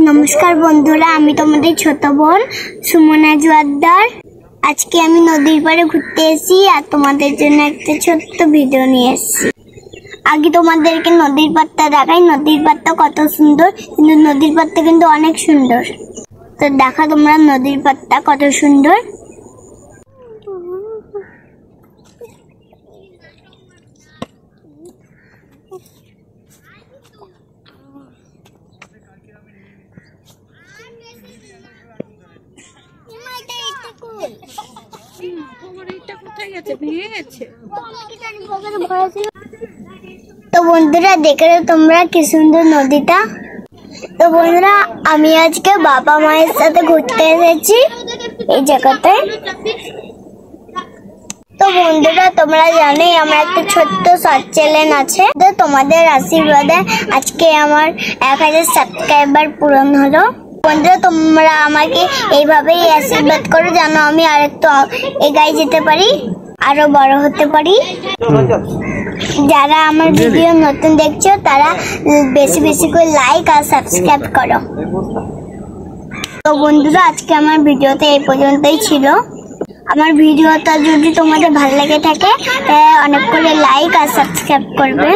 नमस्कार बंधुरा आमी तोमादेर छोट बोन सुमना जोआरदार। आज के आमी नदीर पाड़े घुरते एसेছি আর তোমাদের জন্য একটা ছোট্ট ভিডিও নিয়ে এসেছি। আগে তোমাদেরকে নদীর পাড়টা দেখাই। নদীর পাড়টা কত সুন্দর, কিন্তু নদীর পাড়টা কিন্তু অনেক সুন্দর। তো দেখা তোমরা নদীর পাড়টা কত সুন্দর। तो बंधुरा देखे तुम्हारा कि सुंदर नदीटा। तो बंधुरा आमी आज के बाबा मायेर साथे घुरते एसेছি এই জায়গাতে। तो बंधुरा তোমরা জানোই আমার একটা ছোট্ট শর্ট চ্যানেল আছে। তো তোমাদের আশীর্বাদে আজকে আমার 1000 সাবস্ক্রাইবার পূরণ হলো। বন্ধুরা তোমরা আমাকে এইভাবেই আশীর্বাদ করো যেন আমি আরেকটু এগিয়ে যেতে পারি, আরো বড় হতে পারি। যারা আমার ভিডিও নতুন দেখছো তারা বেশি বেশি করে লাইক আর সাবস্ক্রাইব করো। তো বন্ধুরা আজকে আমার ভিডিওতে এই পর্যন্তই ছিল। আমার ভিডিওটা যদি তোমাদের ভালো লেগে থাকে অনেক করে লাইক আর সাবস্ক্রাইব করবে।